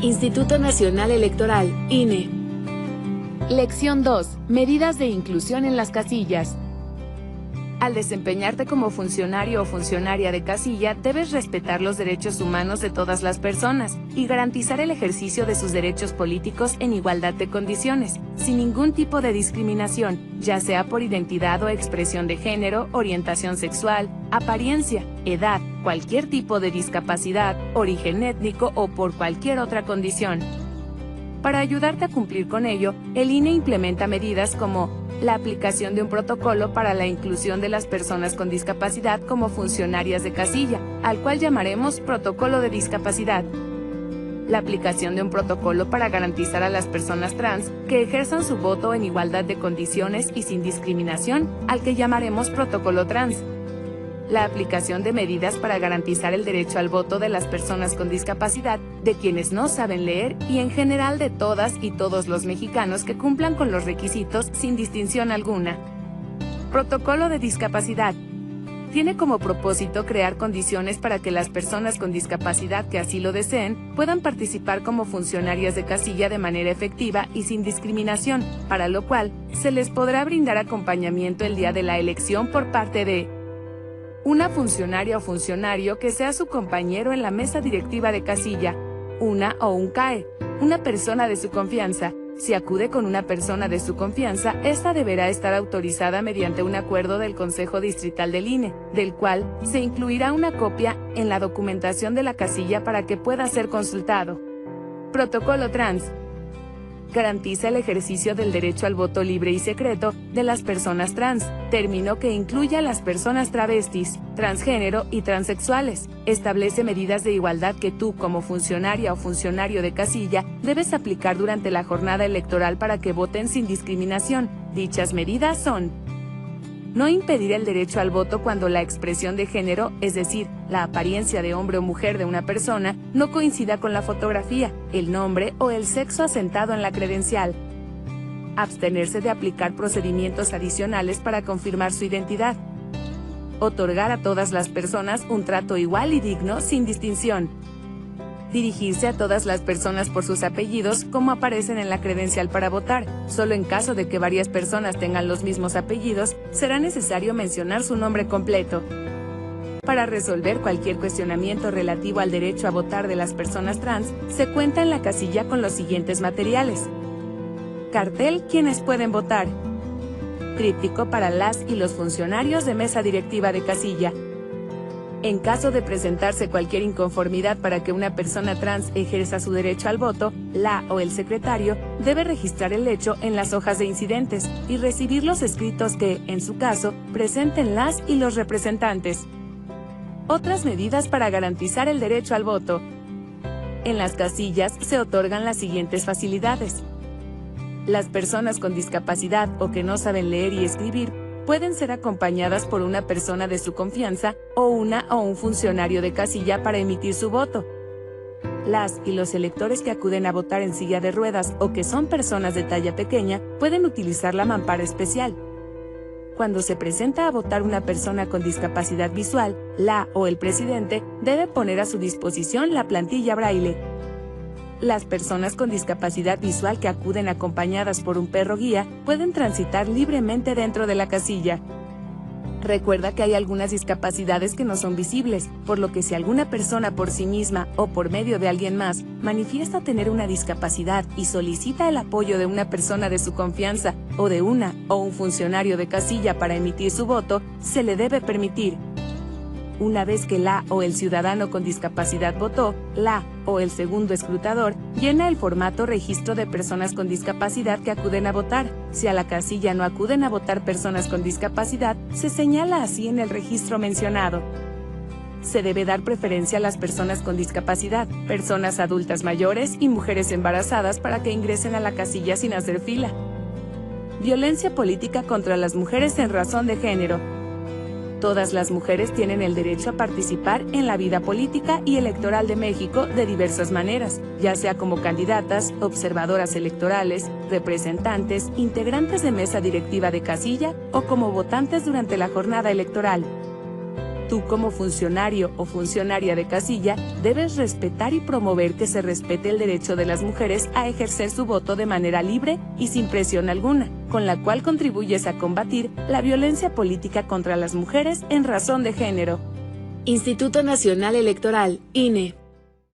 Instituto Nacional Electoral, INE. Lección 2. Medidas de inclusión en las casillas. Al desempeñarte como funcionario o funcionaria de casilla, debes respetar los derechos humanos de todas las personas y garantizar el ejercicio de sus derechos políticos en igualdad de condiciones, sin ningún tipo de discriminación, ya sea por identidad o expresión de género, orientación sexual, apariencia, edad, cualquier tipo de discapacidad, origen étnico o por cualquier otra condición. Para ayudarte a cumplir con ello, el INE implementa medidas como la aplicación de un protocolo para la inclusión de las personas con discapacidad como funcionarias de casilla, al cual llamaremos Protocolo de Discapacidad. La aplicación de un protocolo para garantizar a las personas trans que ejerzan su voto en igualdad de condiciones y sin discriminación, al que llamaremos Protocolo Trans. La aplicación de medidas para garantizar el derecho al voto de las personas con discapacidad, de quienes no saben leer y en general de todas y todos los mexicanos que cumplan con los requisitos sin distinción alguna. Protocolo de discapacidad. Tiene como propósito crear condiciones para que las personas con discapacidad que así lo deseen puedan participar como funcionarias de casilla de manera efectiva y sin discriminación, para lo cual se les podrá brindar acompañamiento el día de la elección por parte de una funcionaria o funcionario que sea su compañero en la mesa directiva de casilla, una o un CAE, una persona de su confianza. Si acude con una persona de su confianza, esta deberá estar autorizada mediante un acuerdo del Consejo Distrital del INE, del cual se incluirá una copia en la documentación de la casilla para que pueda ser consultado. Protocolo Trans. Garantiza el ejercicio del derecho al voto libre y secreto de las personas trans, término que incluye a las personas travestis, transgénero y transexuales. Establece medidas de igualdad que tú, como funcionaria o funcionario de casilla, debes aplicar durante la jornada electoral para que voten sin discriminación. Dichas medidas son: no impedir el derecho al voto cuando la expresión de género, es decir, la apariencia de hombre o mujer de una persona, no coincida con la fotografía, el nombre o el sexo asentado en la credencial. Abstenerse de aplicar procedimientos adicionales para confirmar su identidad. Otorgar a todas las personas un trato igual y digno sin distinción. Dirigirse a todas las personas por sus apellidos como aparecen en la credencial para votar. Solo en caso de que varias personas tengan los mismos apellidos, será necesario mencionar su nombre completo. Para resolver cualquier cuestionamiento relativo al derecho a votar de las personas trans, se cuenta en la casilla con los siguientes materiales: cartel quienes pueden votar, tríptico para las y los funcionarios de mesa directiva de casilla. En caso de presentarse cualquier inconformidad para que una persona trans ejerza su derecho al voto, la o el secretario debe registrar el hecho en las hojas de incidentes y recibir los escritos que, en su caso, presenten las y los representantes. Otras medidas para garantizar el derecho al voto. En las casillas se otorgan las siguientes facilidades. Las personas con discapacidad o que no saben leer y escribir pueden ser acompañadas por una persona de su confianza o un funcionario de casilla para emitir su voto. Las y los electores que acuden a votar en silla de ruedas o que son personas de talla pequeña pueden utilizar la mampara especial. Cuando se presenta a votar una persona con discapacidad visual, la o el presidente debe poner a su disposición la plantilla braille. Las personas con discapacidad visual que acuden acompañadas por un perro guía pueden transitar libremente dentro de la casilla. Recuerda que hay algunas discapacidades que no son visibles, por lo que si alguna persona por sí misma o por medio de alguien más manifiesta tener una discapacidad y solicita el apoyo de una persona de su confianza o de una o un funcionario de casilla para emitir su voto, se le debe permitir. Una vez que la o el ciudadano con discapacidad votó, la o el segundo escrutador llena el formato registro de personas con discapacidad que acuden a votar. Si a la casilla no acuden a votar personas con discapacidad, se señala así en el registro mencionado. Se debe dar preferencia a las personas con discapacidad, personas adultas mayores y mujeres embarazadas para que ingresen a la casilla sin hacer fila. Violencia política contra las mujeres en razón de género. Todas las mujeres tienen el derecho a participar en la vida política y electoral de México de diversas maneras, ya sea como candidatas, observadoras electorales, representantes, integrantes de mesa directiva de casilla o como votantes durante la jornada electoral. Tú, como funcionario o funcionaria de casilla, debes respetar y promover que se respete el derecho de las mujeres a ejercer su voto de manera libre y sin presión alguna, con la cual contribuyes a combatir la violencia política contra las mujeres en razón de género. Instituto Nacional Electoral, INE.